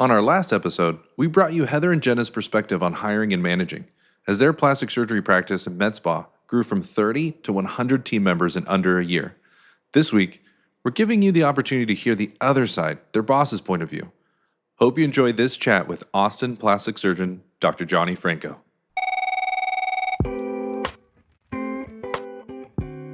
On our last episode, we brought you Heather and Jenna's perspective on hiring and managing, as their plastic surgery practice and med spa grew from 30 to 100 team members in under a year. This week, we're giving you the opportunity to hear the other side, their boss's point of view. Hope you enjoyed this chat with Austin plastic surgeon Dr. Johnny Franco.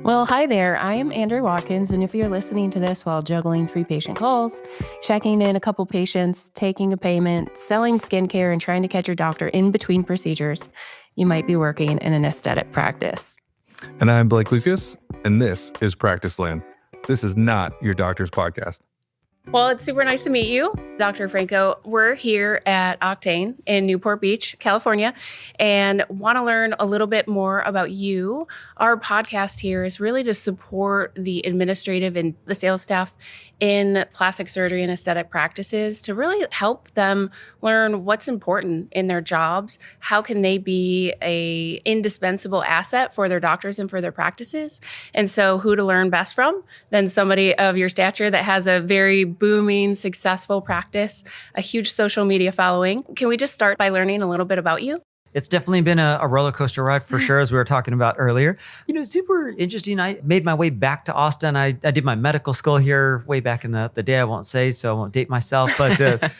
Well, hi there. I am Andrea Watkins, and if you're listening to this while juggling 3 patient calls, checking in a couple patients, taking a payment, selling skincare, and trying to catch your doctor in between procedures, you might be working in an aesthetic practice. And I'm Blake Lucas, and this is Practice Land. This is not your doctor's podcast. Well, it's super nice to meet you, Dr. Franco. We're here at Octane in Newport Beach, California, and want to learn a little bit more about you. Our podcast here is really to support the administrative and the sales staff in plastic surgery and aesthetic practices to really help them learn what's important in their jobs. How can they be a indispensable asset for their doctors and for their practices? And so who to learn best from than somebody of your stature that has a very booming, successful practice, a huge social media following. Can we just start by learning a little bit about you? It's definitely been a roller coaster ride for sure, as we were talking about earlier. Super interesting. I made my way back to Austin. I did my medical school here way back in the day. I won't say, so I won't date myself. But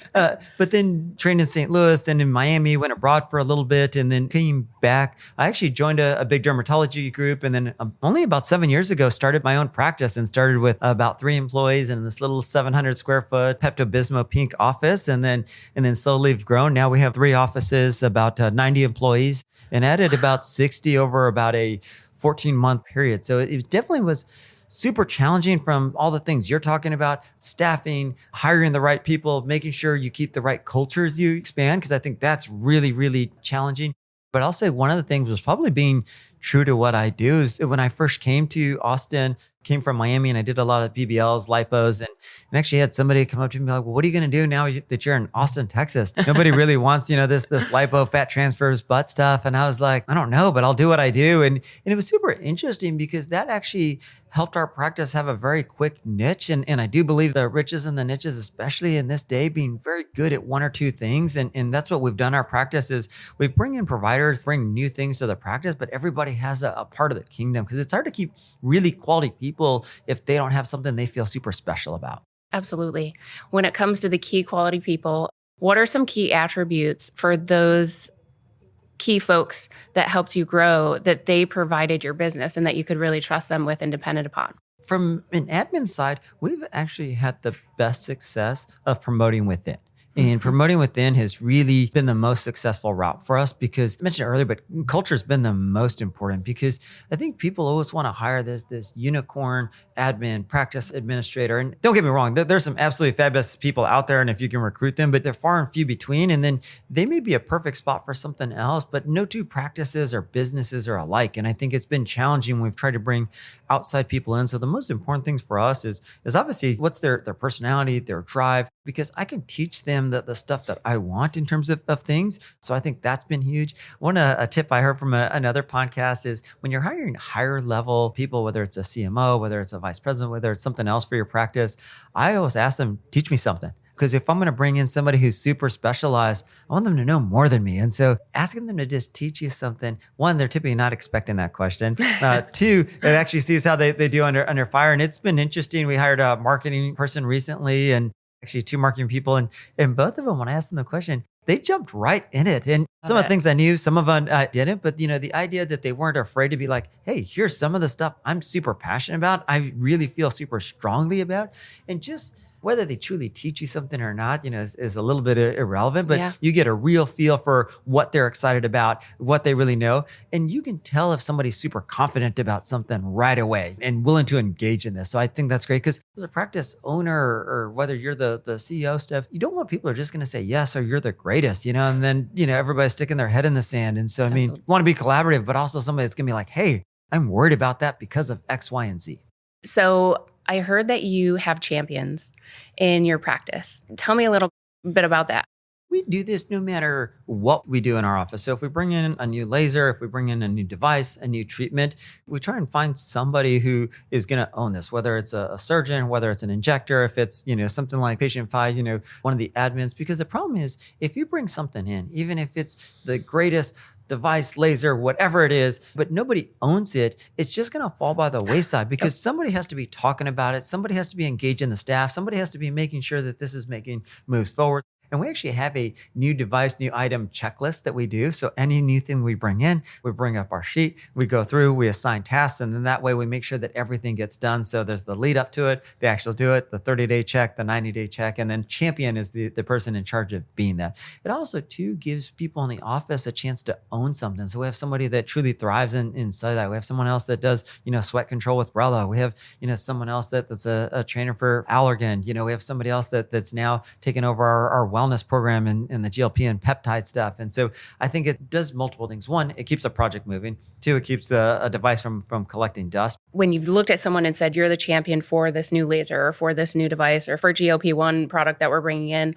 then trained in St. Louis, then in Miami, went abroad for a little bit, and then came back. I actually joined a big dermatology group, and then only about 7 years ago, started my own practice and started with about 3 employees in this little 700 square foot Pepto-Bismol-pink office, and then slowly have grown. Now we have 3 offices, about 90 employees, and added about 60 over about a 14-month period. So it definitely was super challenging from all the things you're talking about: staffing, hiring the right people, making sure you keep the right culture as you expand, because I think that's really, really challenging. But I'll say one of the things was probably being true to what I do. Is when I first came to Austin, came from Miami, and I did a lot of BBLs, lipos, and actually had somebody come up to me and be like, well, what are you going to do now that you're in Austin, Texas? Nobody really wants, this lipo fat transfers butt stuff. And I was like, I don't know, but I'll do what I do. And it was super interesting because that actually helped our practice have a very quick niche. And I do believe the riches and the niches, especially in this day, being very good at 1 or 2 things. And that's what we've done. Our practice is we bring in providers, bring new things to the practice, but everybody has a part of the kingdom, because it's hard to keep really quality people if they don't have something they feel super special about. Absolutely. When it comes to the key quality people, what are some key attributes for those key folks that helped you grow, that they provided your business and that you could really trust them with and depended upon? From an admin side, we've actually had the best success of promoting within. And promoting within has really been the most successful route for us, because I mentioned earlier, but culture has been the most important, because I think people always want to hire this unicorn admin, practice administrator. And don't get me wrong, there's some absolutely fabulous people out there, and if you can recruit them, but they're far and few between. And then they may be a perfect spot for something else, but no 2 practices or businesses are alike. And I think it's been challenging when we've tried to bring outside people in. So the most important things for us is obviously what's their personality, their drive, because I can teach them the stuff that I want in terms of things. So I think that's been huge. A tip I heard from another podcast is when you're hiring higher level people, whether it's a CMO, whether it's a vice president, whether it's something else for your practice, I always ask them, teach me something. Because if I'm going to bring in somebody who's super specialized, I want them to know more than me. And so asking them to just teach you something, 1, they're typically not expecting that question. 2, it actually sees how they do under fire. And it's been interesting. We hired a marketing person recently, and actually 2 marketing people. And both of them, when I asked them the question, they jumped right in it. And some of the things I knew, some of them didn't. But, the idea that they weren't afraid to be like, hey, here's some of the stuff I'm super passionate about, I really feel super strongly about. And just whether they truly teach you something or not, is a little bit irrelevant, but you get a real feel for what they're excited about, what they really know. And you can tell if somebody's super confident about something right away and willing to engage in this. So I think that's great, because as a practice owner, or whether you're the CEO stuff, you don't want people who are just going to say yes, or you're the greatest, and then, everybody's sticking their head in the sand. And so, you want to be collaborative, but also somebody that's going to be like, hey, I'm worried about that because of X, Y, and Z. So I heard that you have champions in your practice. Tell me a little bit about that. We do this no matter what we do in our office. So if we bring in a new laser, if we bring in a new device, a new treatment, we try and find somebody who is going to own this, whether it's a surgeon, whether it's an injector, if it's, something like patient five, one of the admins, because the problem is if you bring something in, even if it's the greatest device, laser, whatever it is, but nobody owns it, it's just going to fall by the wayside because somebody has to be talking about it. Somebody has to be engaging the staff. Somebody has to be making sure that this is making moves forward. And we actually have a new device, new item checklist that we do. So any new thing we bring in, we bring up our sheet, we go through, we assign tasks, and then that way we make sure that everything gets done. So there's the lead up to it, the actual do it, the 30-day check, the 90-day check, and then champion is the person in charge of being that. It also too gives people in the office a chance to own something. So we have somebody that truly thrives inside that. We have someone else that does, sweat control with Rella. We have, someone else that's a trainer for Allergan. We have somebody else that's now taking over our wellness program and the GLP and peptide stuff. And so I think it does multiple things. One, it keeps a project moving. Two, it keeps a device from collecting dust. When you've looked at someone and said, you're the champion for this new laser or for this new device or for GLP-1 product that we're bringing in,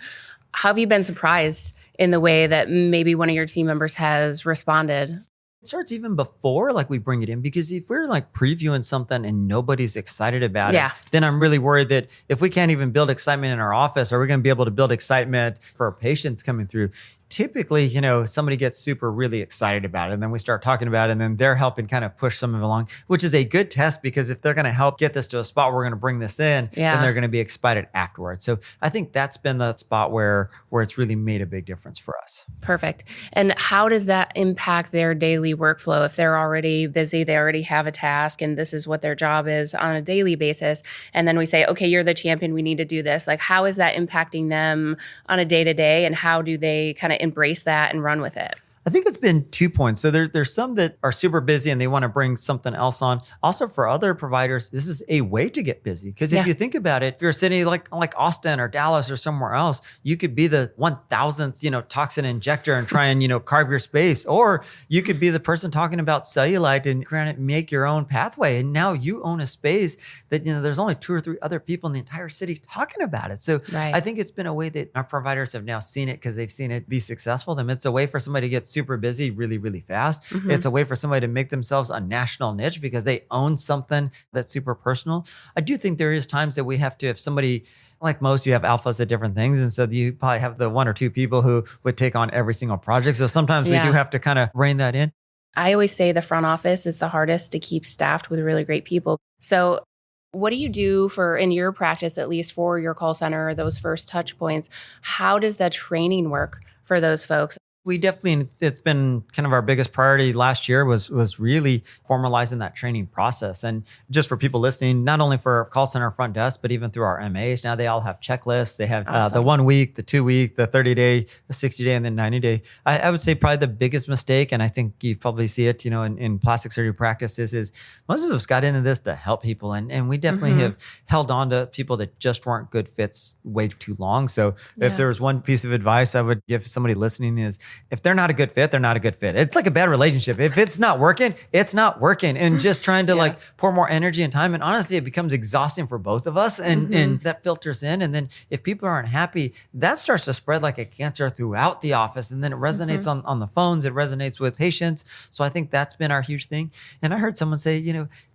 how have you been surprised in the way that maybe one of your team members has responded? It starts even before we bring it in, because if we're previewing something and nobody's excited about it, then I'm really worried that if we can't even build excitement in our office, are we going to be able to build excitement for our patients coming through? Typically, somebody gets super really excited about it, and then we start talking about it, and then they're helping kind of push some of it along, which is a good test, because if they're going to help get this to a spot where we're going to bring this in, then they're going to be excited afterwards. So I think that's been the spot where it's really made a big difference for us. Perfect. And how does that impact their daily workflow? If they're already busy, they already have a task, and this is what their job is on a daily basis, and then we say, okay, you're the champion, we need to do this. How is that impacting them on a day-to-day, and how do they kind of embrace that and run with it? I think it's been 2 points. So there's some that are super busy and they want to bring something else on. Also, for other providers, this is a way to get busy. Because if you think about it, if you're sitting like Austin or Dallas or somewhere else, you could be the 1,000th, toxin injector and try and, carve your space. Or you could be the person talking about cellulite and make your own pathway. And now you own a space that, there's only 2 or 3 other people in the entire city talking about it. So I think it's been a way that our providers have now seen it because they've seen it be successful. It's a way for somebody to get super busy really, really fast. Mm-hmm. It's a way for somebody to make themselves a national niche because they own something that's super personal. I do think there is times that we have to, if somebody, like most, you have alphas at different things. And so you probably have the 1 or 2 people who would take on every single project. So sometimes we do have to kind of rein that in. I always say the front office is the hardest to keep staffed with really great people. So what do you do in your practice, at least for your call center, or those first touch points? How does the training work for those folks? We definitely, it's been kind of our biggest priority last year was really formalizing that training process. And just for people listening, not only for call center front desk, but even through our MAs, now they all have checklists. They have the 1 week, the 2 week, the 30-day, the 60-day, and then 90-day. I would say probably the biggest mistake, and I think you probably see it, in plastic surgery practices, is most of us got into this to help people. And we definitely have held on to people that just weren't good fits way too long. So if there was one piece of advice I would give somebody listening is, if they're not a good fit, they're not a good fit. It's like a bad relationship. If it's not working, it's not working. And just trying to pour more energy and time. And honestly, it becomes exhausting for both of us. And that filters in. And then if people aren't happy, that starts to spread like a cancer throughout the office. And then it resonates on the phones. It resonates with patients. So I think that's been our huge thing. And I heard someone say,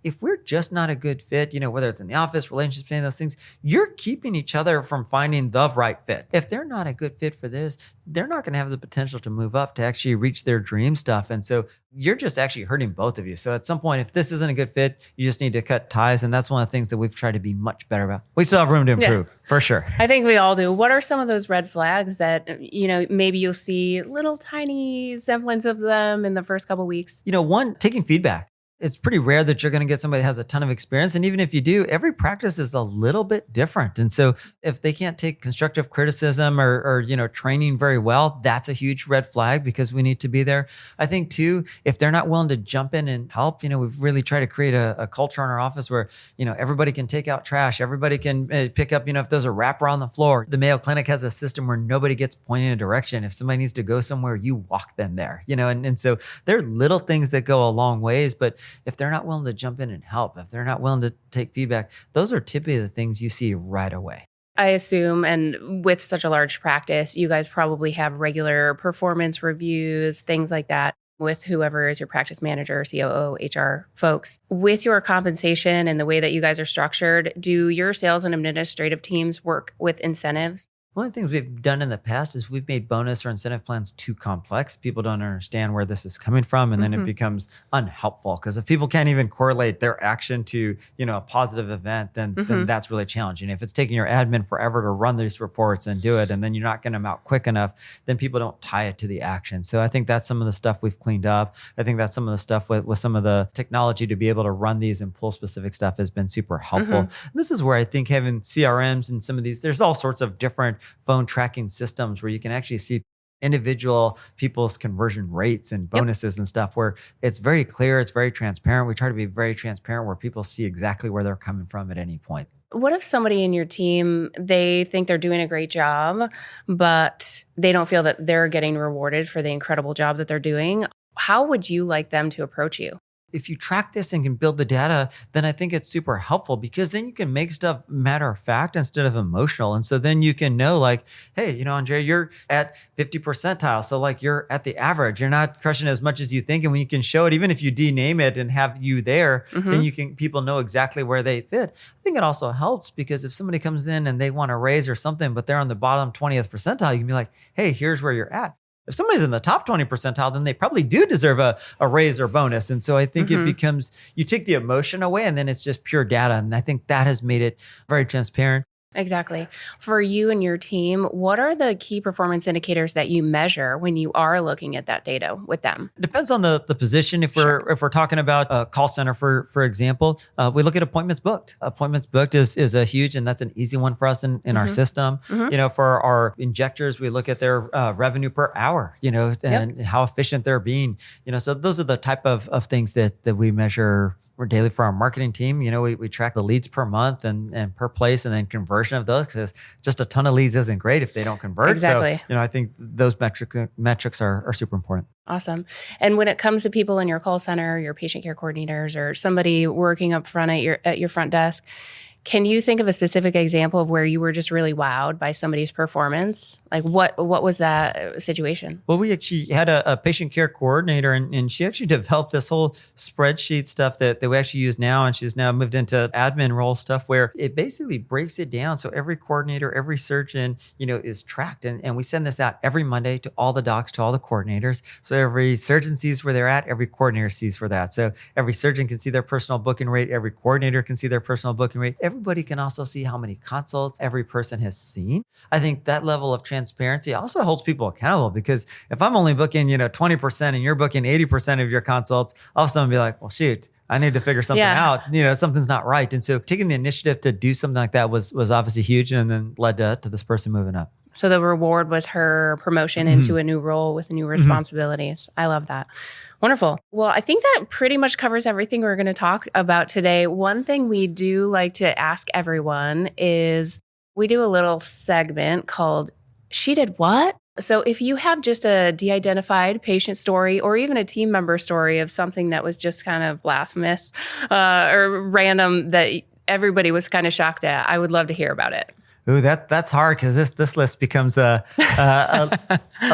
if we're just not a good fit, whether it's in the office, relationships, any of those things, you're keeping each other from finding the right fit. If they're not a good fit for this, they're not going to have the potential to move up to actually reach their dream stuff. And so you're just actually hurting both of you. So at some point, if this isn't a good fit, you just need to cut ties. And that's one of the things that we've tried to be much better about. We still have room to improve, for sure. I think we all do. What are some of those red flags that, maybe you'll see little tiny semblance of them in the first couple of weeks? One, taking feedback. It's pretty rare that you're going to get somebody that has a ton of experience. And even if you do, every practice is a little bit different. And so if they can't take constructive criticism or training very well, that's a huge red flag because we need to be there. I think too, if they're not willing to jump in and help, we've really tried to create a culture in our office where, everybody can take out trash. Everybody can pick up, if there's a wrapper on the floor. The Mayo Clinic has a system where nobody gets pointed in a direction. If somebody needs to go somewhere, you walk them there, and so there are little things that go a long ways, but if they're not willing to jump in and help, if they're not willing to take feedback, those are typically the things you see right away. I assume, and with such a large practice, you guys probably have regular performance reviews, things like that, with whoever is your practice manager, COO, HR folks. With your compensation and the way that you guys are structured, do your sales and administrative teams work with incentives? One of the things we've done in the past is we've made bonus or incentive plans too complex. People don't understand where this is coming from, and then it becomes unhelpful. Because if people can't even correlate their action to, a positive event, then that's really challenging. If it's taking your admin forever to run these reports and do it, and then you're not getting them out quick enough, then people don't tie it to the action. So I think that's some of the stuff we've cleaned up. I think that's some of the stuff with some of the technology to be able to run these and pull specific stuff has been super helpful. This is where I think having CRMs and some of these, there's all sorts of different phone tracking systems where you can actually see individual people's conversion rates and bonuses and stuff, where it's very clear, it's very transparent. We try to be very transparent where people see exactly where they're coming from at any point. What if somebody in your team, they think they're doing a great job, but they don't feel that they're getting rewarded for the incredible job that they're doing? How would you like them to approach you? If you track this and can build the data, then I think it's super helpful, because then you can make stuff matter of fact instead of emotional. And so then you can know, like, hey, Andrea, you're at 50 percentile. So like you're at the average, you're not crushing as much as you think. And when you can show it, even if you dename it and have you there, then people know exactly where they fit. I think it also helps because if somebody comes in and they want a raise or something, but they're on the bottom 20th percentile, you can be like, hey, here's where you're at. If somebody's in the top 20 percentile, then they probably do deserve a raise or bonus. And so I think it becomes, you take the emotion away and then it's just pure data. And I think that has made it very transparent. Exactly. For you and your team, what are the key performance indicators that you measure when you are looking at that data with them? It depends on the position. If we're talking about a call center, for example, we look at appointments booked. Appointments booked is a huge, and that's an easy one for us in our system. For our injectors, we look at their revenue per hour, and how efficient they're being. So those are the type of things that we measure. We're daily for our marketing team. We track the leads per month and per place, and then conversion of those, because just a ton of leads isn't great if they don't convert. Exactly. So, I think those metrics are super important. Awesome. And when it comes to people in your call center, your patient care coordinators, or somebody working up front at your front desk, can you think of a specific example of where you were just really wowed by somebody's performance? Like what was that situation? Well, we actually had a patient care coordinator, and she actually developed this whole spreadsheet stuff that we actually use now. And she's now moved into admin role stuff where it basically breaks it down. So every coordinator, every surgeon, is tracked. And we send this out every Monday to all the docs, to all the coordinators. So every surgeon sees where they're at, every coordinator sees where they're at. So every surgeon can see their personal booking rate, every coordinator can see their personal booking rate. Everybody can also see how many consults every person has seen. I think that level of transparency also holds people accountable, because if I'm only booking, 20% and you're booking 80% of your consults, all of a sudden be like, well, shoot, I need to figure something out. Something's not right. And so taking the initiative to do something like that was obviously huge, and then led to this person moving up. So the reward was her promotion into a new role with new responsibilities. I love that. Wonderful. Well, I think that pretty much covers everything we're going to talk about today. One thing we do like to ask everyone is we do a little segment called She Did What? So if you have just a de-identified patient story, or even a team member story of something that was just kind of blasphemous or random that everybody was kind of shocked at, I would love to hear about it. Ooh, that's hard, because this list becomes a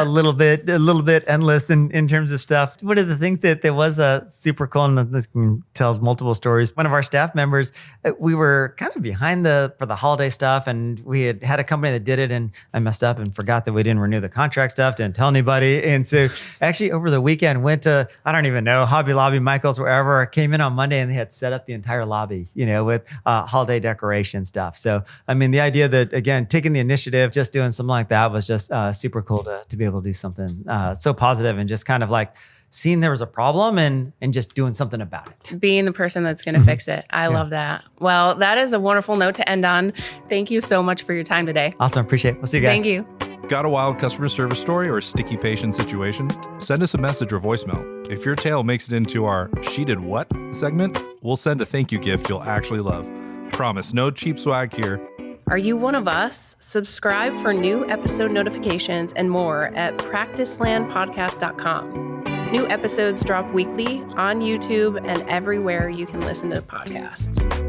little bit endless in terms of stuff. One of the things that was super cool, and this can tell multiple stories. One of our staff members, we were kind of behind for the holiday stuff, and we had a company that did it, and I messed up and forgot that we didn't renew the contract stuff, didn't tell anybody, and so actually over the weekend went to, I don't even know, Hobby Lobby, Michael's, wherever. Came in on Monday and they had set up the entire lobby, with holiday decoration stuff. So I mean, the idea that, again, taking the initiative, just doing something like that was just super cool to be able to do something so positive, and just kind of like seeing there was a problem and just doing something about it. Being the person that's going to fix it. I love that. Well, that is a wonderful note to end on. Thank you so much for your time today. Awesome. Appreciate it. We'll see you guys. Thank you. Got a wild customer service story or a sticky patient situation? Send us a message or voicemail. If your tale makes it into our She Did What segment, we'll send a thank you gift you'll actually love. Promise, no cheap swag here. Are you one of us? Subscribe for new episode notifications and more at practicelandpodcast.com. New episodes drop weekly on YouTube and everywhere you can listen to podcasts.